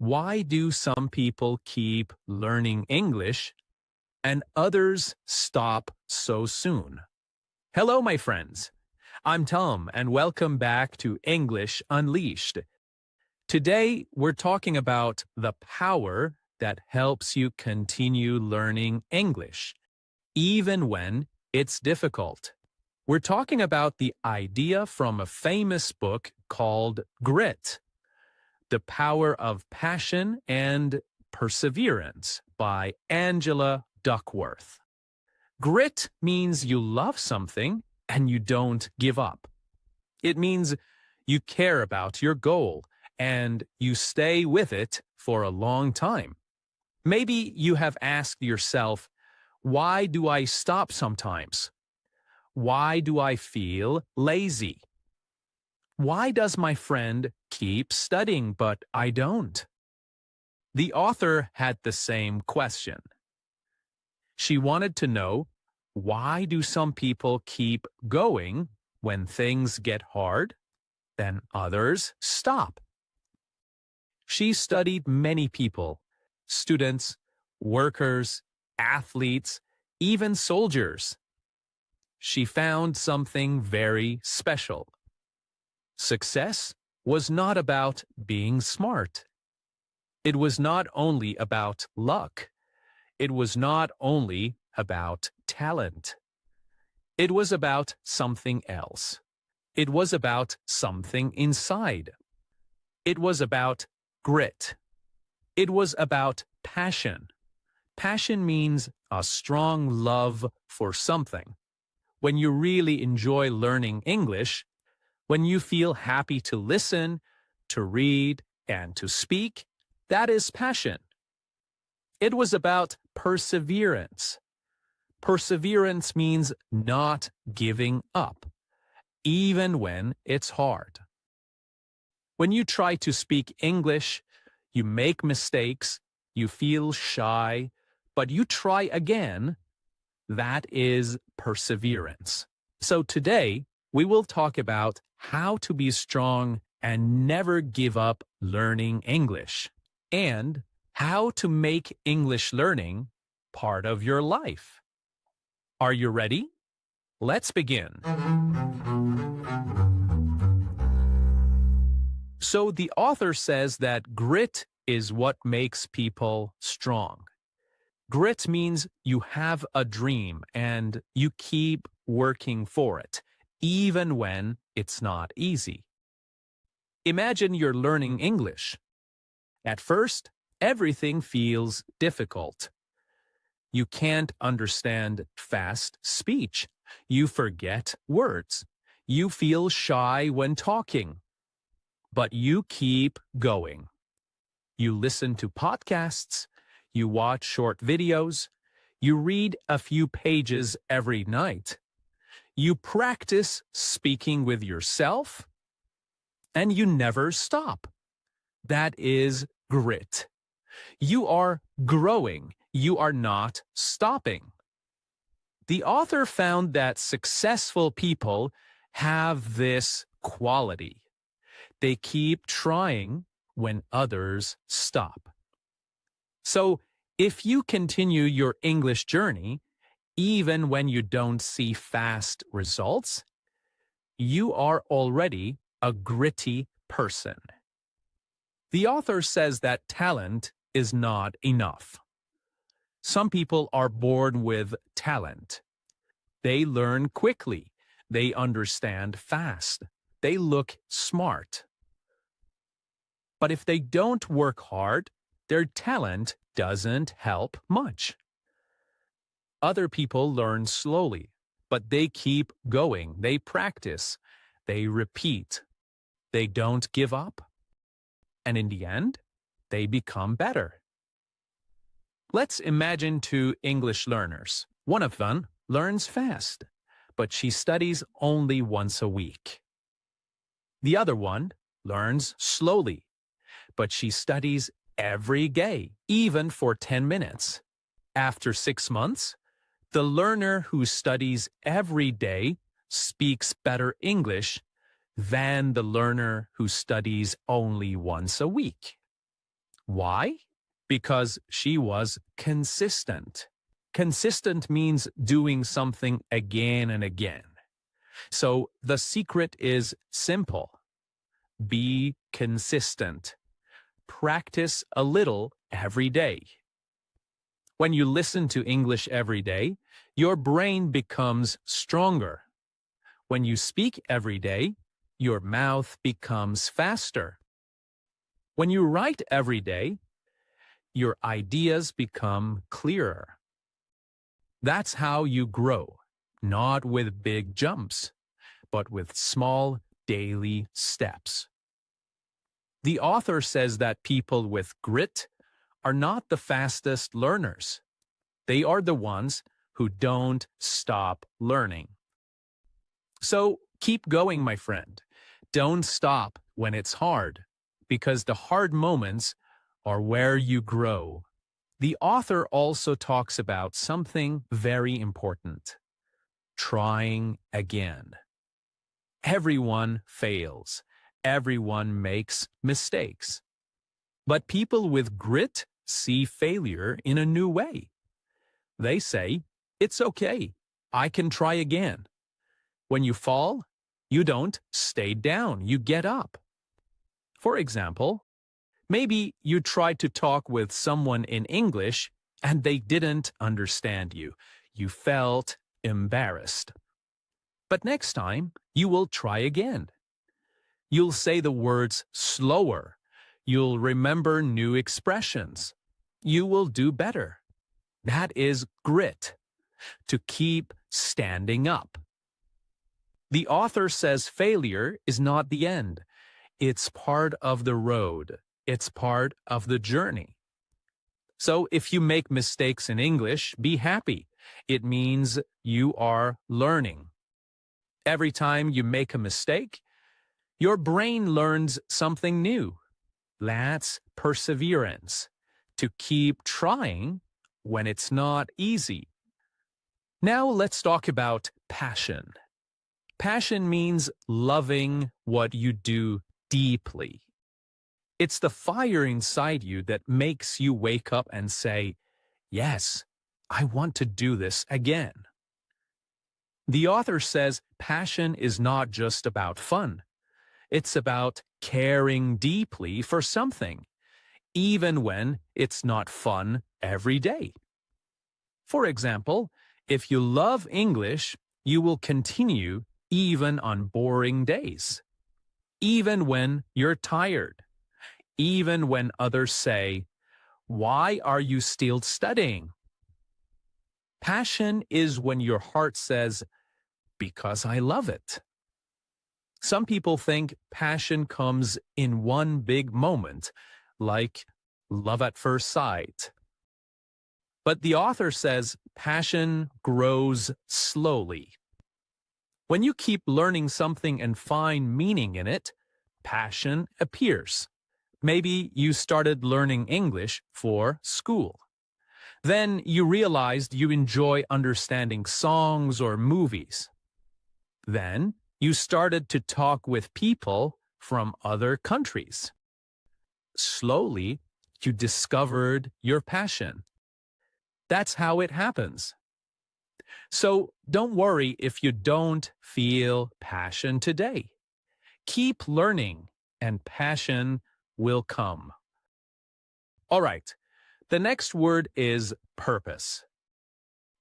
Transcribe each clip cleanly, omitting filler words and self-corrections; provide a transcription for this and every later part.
Why do some people keep learning English and others stop so soon? Hello, my friends. I'm Tom, and welcome back to English Unleashed. Today, we're talking about the power that helps you continue learning English, even when it's difficult. We're talking about the idea from a famous book called Grit, The Power of Passion and Perseverance by Angela Duckworth. Grit means you love something and you don't give up. It means you care about your goal and you stay with it for a long time. Maybe you have asked yourself, why do I stop sometimes? Why do I feel lazy? Why does my friend keep studying but I don't? The author had the same question. She wanted to know, why do some people keep going when things get hard, then others stop? She studied many people, students, workers, athletes, even soldiers. She found something very special. Success was not about being smart. It was not only about luck. It was not only about talent. It was about something else. It was about something inside. It was about grit. It was about passion. Passion means a strong love for something. When you really enjoy learning English, when you feel happy to listen, to read, and to speak, that is passion. It was about perseverance. Perseverance means not giving up, even when it's hard. When you try to speak English, you make mistakes, you feel shy, but you try again. That is perseverance. So today, we will talk about how to be strong and never give up learning English, and how to make English learning part of your life. Are you ready? Let's begin. So the author says that grit is what makes people strong. Grit means you have a dream and you keep working for it, even when it's not easy. Imagine you're learning English. At first, everything feels difficult. You can't understand fast speech. You forget words. You feel shy when talking. But you keep going. You listen to podcasts. You watch short videos. You read a few pages every night. You practice speaking with yourself. And you never stop. That is grit. You are growing. You are not stopping. The author found that successful people have this quality. They keep trying when others stop. So, if you continue your English journey, even when you don't see fast results, you are already a gritty person. The author says that talent is not enough. Some people are born with talent. They learn quickly. They understand fast. They look smart. But if they don't work hard, their talent doesn't help much. Other people learn slowly, but they keep going. They practice. They repeat. They don't give up. And in the end, they become better. Let's imagine two English learners. One of them learns fast, but she studies only once a week. The other one learns slowly, but she studies every day, even for 10 minutes. After 6 months, the learner who studies every day speaks better English than the learner who studies only once a week. Why? Because she was consistent. Consistent means doing something again and again. So the secret is simple. Be consistent. Practice a little every day. When you listen to English every day, your brain becomes stronger. When you speak every day, your mouth becomes faster. When you write every day, your ideas become clearer. That's how you grow, not with big jumps, but with small daily steps. The author says that people with grit are not the fastest learners. They are the ones who don't stop learning. So keep going, my friend. Don't stop when it's hard, because the hard moments are where you grow. The author also talks about something very important: trying again. Everyone fails. Everyone makes mistakes. But people with grit see failure in a new way. They say, "It's okay. I can try again." When you fall, you don't stay down. You get up. For example, maybe you tried to talk with someone in English and they didn't understand you. You felt embarrassed. But next time, you will try again. You'll say the words slower. You'll remember new expressions. You will do better. That is grit, to keep standing up. The author says failure is not the end. It's part of the road. It's part of the journey. So if you make mistakes in English, be happy. It means you are learning. Every time you make a mistake, your brain learns something new. That's perseverance, to keep trying when it's not easy. Now let's talk about passion. Passion means loving what you do deeply. It's the fire inside you that makes you wake up and say, "Yes, I want to do this again." The author says passion is not just about fun. It's about caring deeply for something, even when it's not fun every day. For example, if you love English, you will continue even on boring days, even when you're tired, even when others say, "Why are you still studying?" Passion is when your heart says, "Because I love it." Some people think passion comes in one big moment, like love at first sight. But the author says passion grows slowly. When you keep learning something and find meaning in it, passion appears. Maybe you started learning English for school. Then you realized you enjoy understanding songs or movies. Then you started to talk with people from other countries. Slowly, you discovered your passion. That's how it happens. So don't worry if you don't feel passion today. Keep learning and passion will come. All right, the next word is purpose.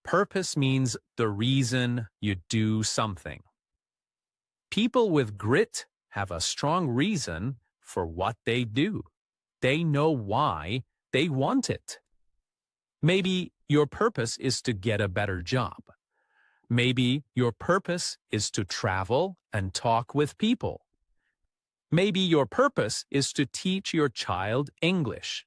Purpose means the reason you do something. People with grit have a strong reason for what they do. They know why they want it. Maybe your purpose is to get a better job. Maybe your purpose is to travel and talk with people. Maybe your purpose is to teach your child English.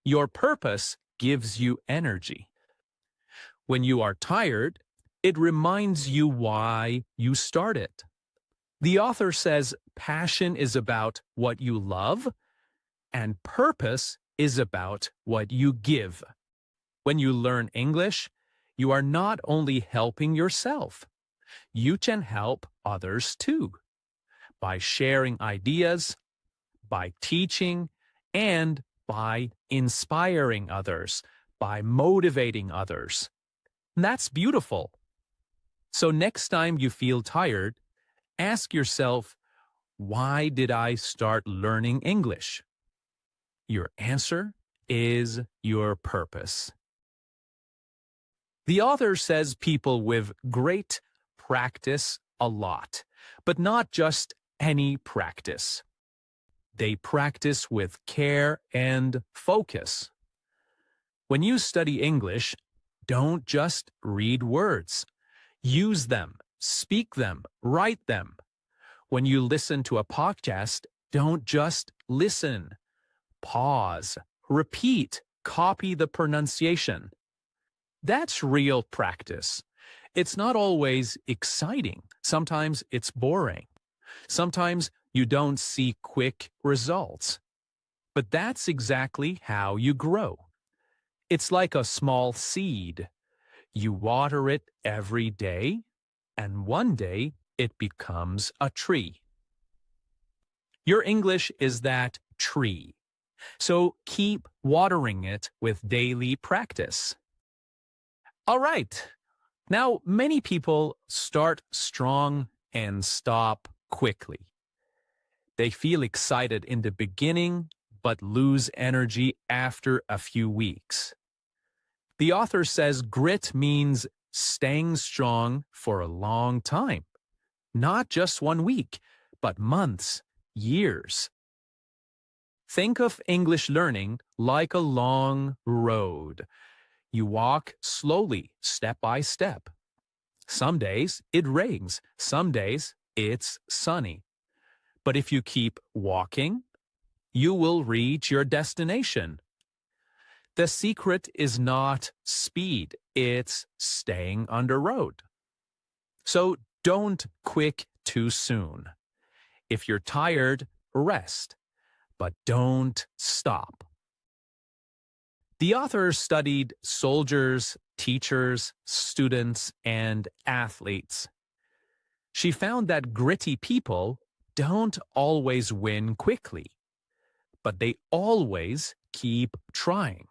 Your purpose gives you energy. When you are tired, it reminds you why you started. The author says passion is about what you love, and purpose is about what you give. When you learn English, you are not only helping yourself, you can help others too, by sharing ideas, by teaching, and by inspiring others, by motivating others. And that's beautiful. So next time you feel tired, ask yourself, why did I start learning English? Your answer is your purpose. The author says people with great practice a lot, but not just any practice. They practice with care and focus. When you study English, don't just read words. Use them, speak them, write them. When you listen to a podcast, don't just listen. Pause, repeat, copy the pronunciation. That's real practice. It's not always exciting. Sometimes it's boring. Sometimes you don't see quick results. But that's exactly how you grow. It's like a small seed. You water it every day, and one day it becomes a tree. Your English is that tree. So keep watering it with daily practice. All right. Now, many people start strong and stop quickly. They feel excited in the beginning, but lose energy after a few weeks. The author says grit means staying strong for a long time. Not just 1 week, but months, years. Think of English learning like a long road. You walk slowly, step by step. Some days it rains, some days it's sunny. But if you keep walking, you will reach your destination. The secret is not speed, it's staying on the road. So don't quit too soon. If you're tired, rest, but don't stop. The author studied soldiers, teachers, students, and athletes. She found that gritty people don't always win quickly, but they always keep trying.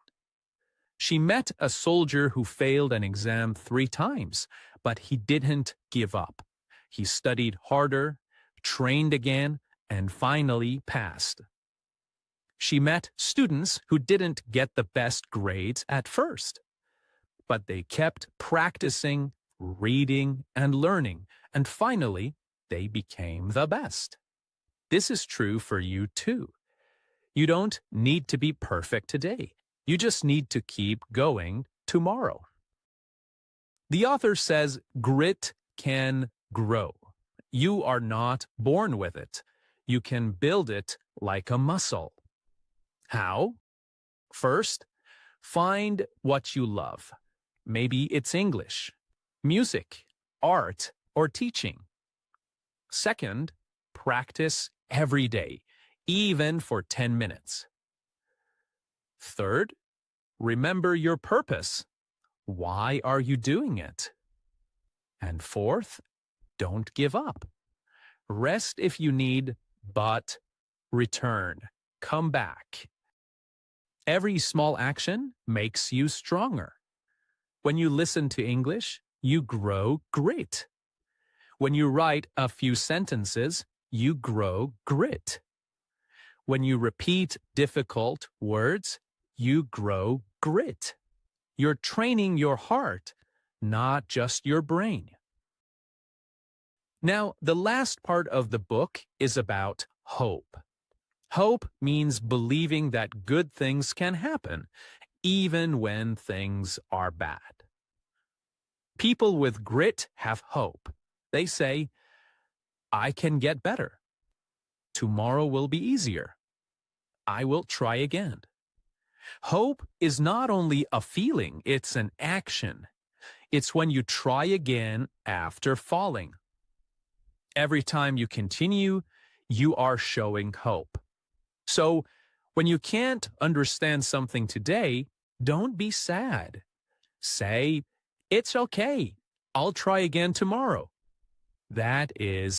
She met a soldier who failed an exam 3 times, but he didn't give up. He studied harder, trained again, and finally passed. She met students who didn't get the best grades at first, but they kept practicing, reading, and learning, and finally, they became the best. This is true for you too. You don't need to be perfect today. You just need to keep going tomorrow. The author says grit can grow. You are not born with it. You can build it like a muscle. How? First, find what you love. Maybe it's English, music, art, or teaching. Second, practice every day, even for 10 minutes. Third, remember your purpose. Why are you doing it? And fourth, don't give up. Rest if you need, but return. Come back. Every small action makes you stronger. When you listen to English, you grow grit. When you write a few sentences, you grow grit. When you repeat difficult words, you grow grit. You're training your heart, not just your brain. Now, the last part of the book is about hope. Hope means believing that good things can happen, even when things are bad. People with grit have hope. They say, I can get better. Tomorrow will be easier. I will try again. Hope is not only a feeling, it's an action. It's when you try again after falling. Every time you continue, you are showing hope. So, when you can't understand something today, don't be sad. Say, it's okay. I'll try again tomorrow. That is